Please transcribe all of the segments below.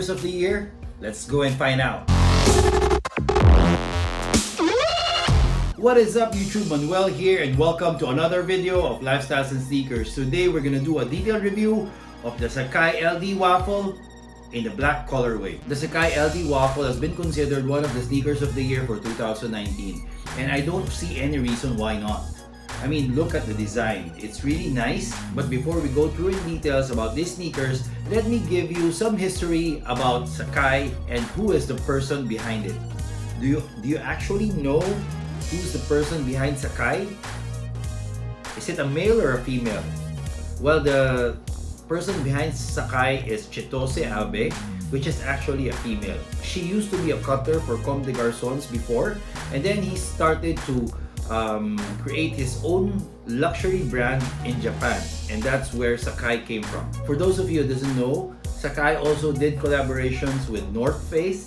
sneakers of the year? Let's go and find out. What is up YouTube, Manuel here and welcome to another video of Lifestyles and Sneakers. Today we're gonna do a detailed review of the Sakai LDWaffle in the black colorway. The Sakai LDWaffle has been considered one of the sneakers of the year for 2019 and I don't see any reason why not. I mean, look at the design. It's really nice, but before we go through in details about these sneakers, let me give you some history about Sakai and who is the person behind it. Do you actually know who's the person behind Sakai? Is it a male or a female? Well, the person behind Sakai is Chitose Abe, which is actually a female. She used to be a cutter for Comme des Garçons before, and then he started to create his own luxury brand in Japan, and that's where Sakai came from. For those of you who doesn't know, Sakai also did collaborations with North Face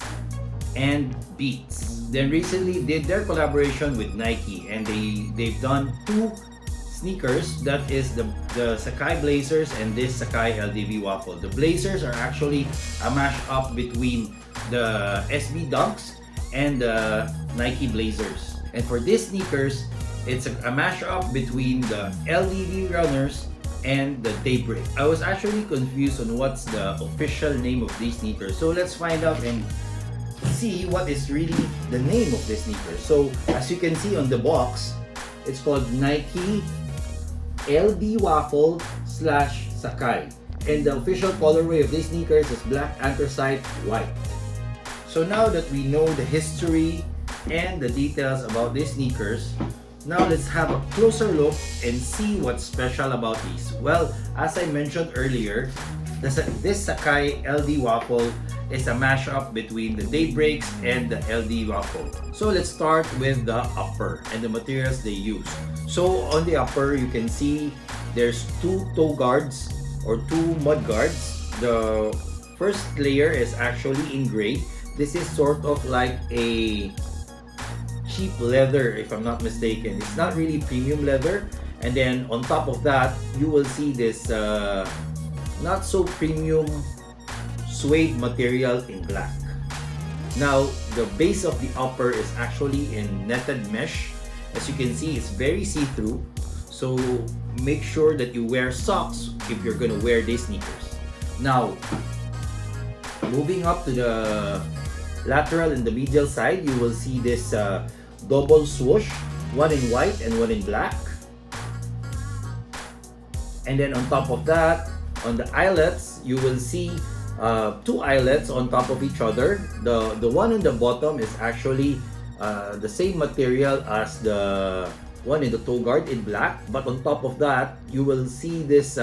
and Beats. Then recently did their collaboration with Nike, and they've done two sneakers, that is the Sakai Blazers and this Sakai LDWaffle. The Blazers are actually a mash-up between the SB Dunks and the Nike Blazers. And for these sneakers, it's a mash-up between the LDV runners and the Daybreak. I was actually confused on what's the official name of these sneakers. So let's find out and see what is really the name of this sneaker. So as you can see on the box, it's called Nike LDWaffle / Sakai. And the official colorway of these sneakers is black anthracite white. So now that we know the history and the details about these sneakers, now let's have a closer look and see what's special about these. Well, as I mentioned earlier, this Sakai LDWaffle is a mashup between the Daybreaks and the LDWaffle. So let's start with the upper and the materials they use. So on the upper, you can see there's two toe guards or two mud guards. The first layer is actually in gray. This is sort of like a cheap leather, if I'm not mistaken. It's not really premium leather. And then on top of that, you will see this not so premium suede material in black. Now, the base of the upper is actually in netted mesh. As you can see, it's very see-through. So make sure that you wear socks if you're gonna wear these sneakers. Now, moving up to the lateral and the medial side, you will see this double swoosh, one in white and one in black. And then on top of that, on the eyelets, you will see two eyelets on top of each other. The one on the bottom is actually the same material as the one in the toe guard in black, but on top of that, you will see this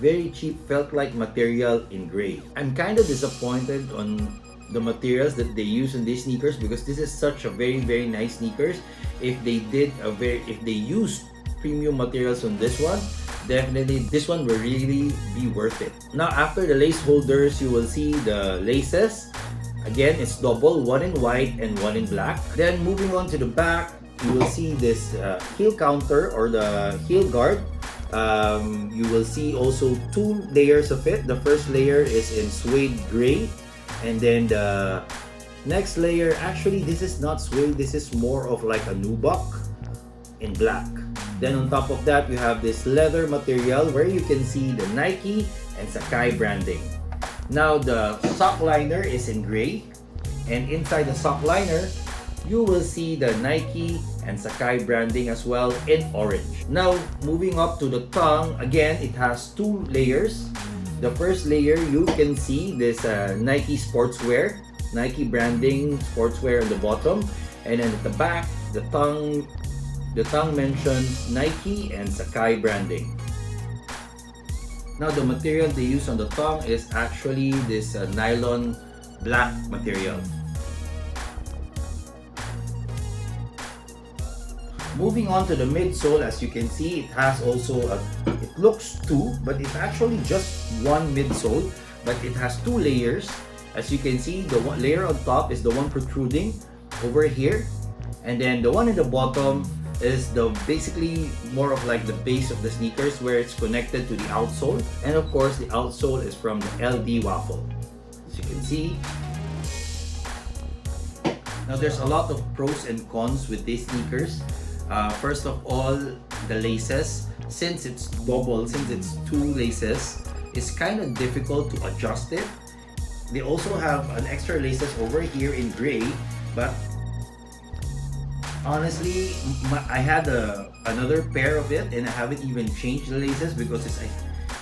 very cheap felt-like material in gray. I'm kind of disappointed on the materials that they use in these sneakers because this is such a very nice sneakers. If they used premium materials on this one, definitely this one will really be worth it. Now after the lace holders, you will see the laces. Again, it's double, one in white and one in black. Then moving on to the back, you will see this heel counter or the heel guard. You will see also two layers of it. The first layer is in suede gray, and then the next layer, actually this is not suede, this is more of like a nubuck in black. Then on top of that, you have this leather material where you can see the Nike and Sakai branding. Now the sock liner is in gray, and inside the sock liner, you will see the Nike and Sakai branding as well in orange. Now moving up to the tongue, again it has two layers. The first layer, you can see this Nike sportswear, Nike branding sportswear on the bottom, and then at the back, the tongue mentions Nike and Sakai branding. Now the material they use on the tongue is actually this nylon black material. Moving on to the midsole, as you can see, it has also it looks two, but it's actually just one midsole, but it has two layers. As you can see, the one layer on top is the one protruding over here, and then the one in the bottom is the basically more of like the base of the sneakers where it's connected to the outsole, and of course the outsole is from the LDWaffle. as you can see. Now there's a lot of pros and cons with these sneakers. First of all, the laces. Since it's double, since it's two laces, it's kind of difficult to adjust it. They also have an extra laces over here in gray, but honestly, I had another pair of it and I haven't even changed the laces because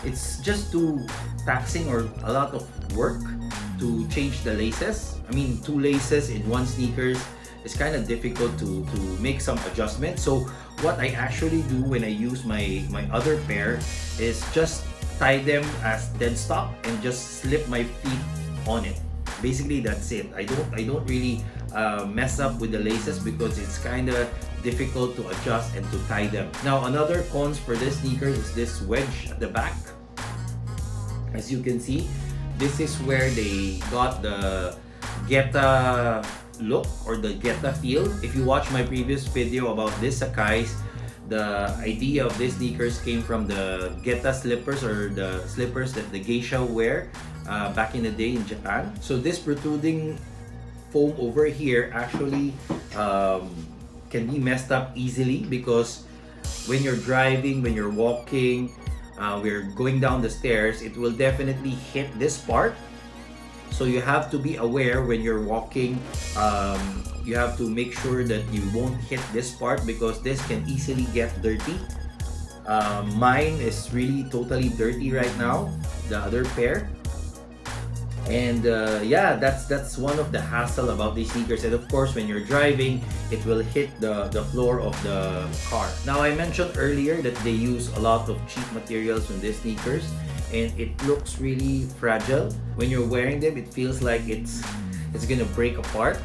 it's just too taxing or a lot of work to change the laces. I mean, two laces in one sneakers is kind of difficult to make some adjustments. So what I actually do when I use my other pair is just tie them as dead stock and just slip my feet on it. Basically, that's it. I don't really mess up with the laces because it's kind of difficult to adjust and to tie them. Now, another cons for this sneaker is this wedge at the back. As you can see, this is where they got the Geta look or the Geta feel. If you watch my previous video about this Sakai's, the idea of these sneakers came from the Geta slippers or the slippers that the geisha wear back in the day in Japan. So this protruding foam over here actually can be messed up easily because when you're driving, when you're walking, we're going down the stairs, it will definitely hit this part. So you have to be aware when you're walking. You have to make sure that you won't hit this part because this can easily get dirty. Mine is really totally dirty right now, the other pair. And yeah, that's one of the hassle about these sneakers. And of course, when you're driving, it will hit the floor of the car. Now, I mentioned earlier that they use a lot of cheap materials on these sneakers, and it looks really fragile. When you're wearing them, it feels like it's gonna break apart.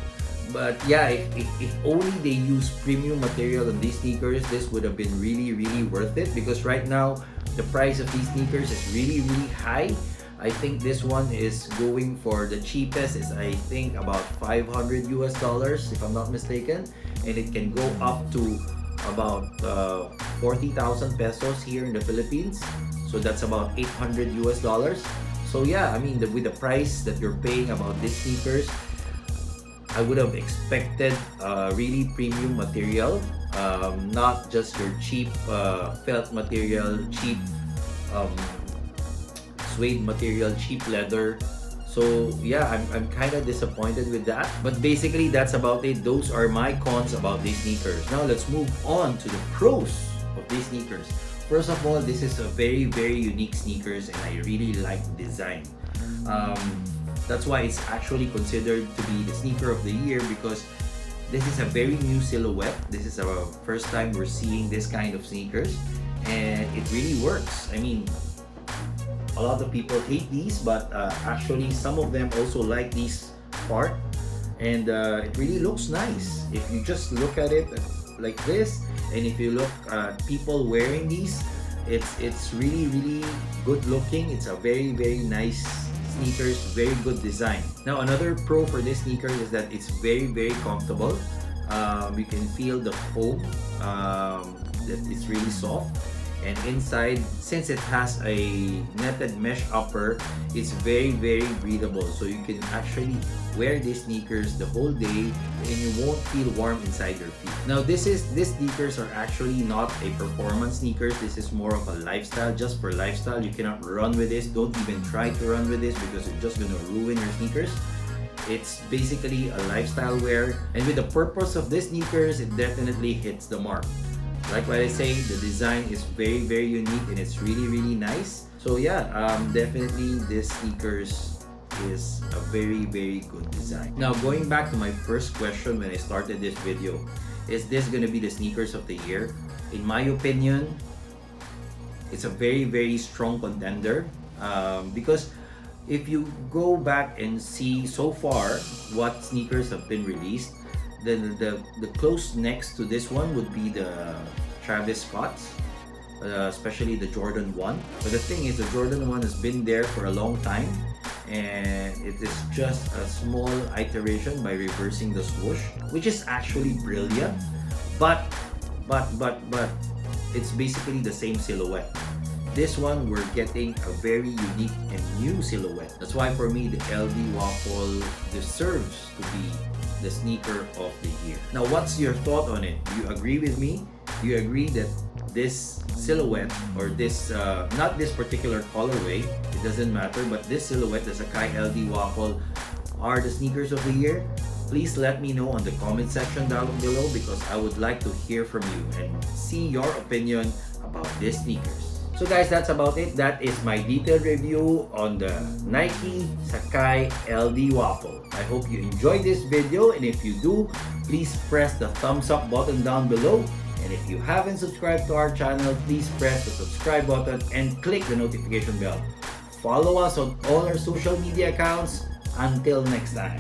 But yeah, if only they use premium material on these sneakers, this would have been really worth it, because right now the price of these sneakers is really high. I think this one is going for the cheapest is I think about $500 US, if I'm not mistaken, and it can go up to about 40,000 pesos here in the Philippines. So that's about $800 US. So yeah, I mean, with the price that you're paying about these sneakers, I would have expected really premium material, not just your cheap felt material, cheap suede material, cheap leather. So yeah, I'm kind of disappointed with that. But basically, that's about it. Those are my cons about these sneakers. Now let's move on to the pros of these sneakers. First of all, this is a very unique sneakers, and I really like the design. That's why it's actually considered to be the sneaker of the year, because this is a very new silhouette. This is our first time we're seeing this kind of sneakers, and it really works. I mean, a lot of people hate these, but actually some of them also like this part, and it really looks nice. If you just look at it like this, and if you look at people wearing these, it's really good looking. It's a very nice sneakers, very good design. Now, another pro for this sneaker is that it's very comfortable. You can feel the foam, that it's really soft. And inside, since it has a netted mesh upper, it's very breathable. So you can actually wear these sneakers the whole day and you won't feel warm inside your feet. Now, these sneakers are actually not a performance sneakers. This is more of a lifestyle, just for lifestyle. You cannot run with this. Don't even try to run with this because you're just gonna ruin your sneakers. It's basically a lifestyle wear, and with the purpose of these sneakers, it definitely hits the mark. Like what I say, the design is very unique and it's really nice. So yeah, definitely this sneakers is a very good design. Now, going back to my first question when I started this video, is this gonna be the sneakers of the year? In my opinion, it's a very strong contender, because if you go back and see so far what sneakers have been released, then the close next to this one would be the Travis Scott's, especially the Jordan 1. But the thing is, the Jordan 1 has been there for a long time, and it is just a small iteration by reversing the swoosh, which is actually brilliant. But it's basically the same silhouette. this one we're getting a very unique and new silhouette. That's why for me the LDWaffle deserves to be the sneaker of the year. Now what's your thought on it? Do you agree with me? Do you agree that this silhouette or this not this particular colorway, it doesn't matter, but this silhouette, the Sakai LDWaffle, are the sneakers of the year? Please let me know on the comment section down below, because I would like to hear from you and see your opinion about these sneakers. So guys, that's about it. That is my detailed review on the Nike Sakai LDWaffle. I hope you enjoyed this video, and if you do, please press the thumbs up button down below. And if you haven't subscribed to our channel, please press the subscribe button and click the notification bell. Follow us on all our social media accounts. Until next time.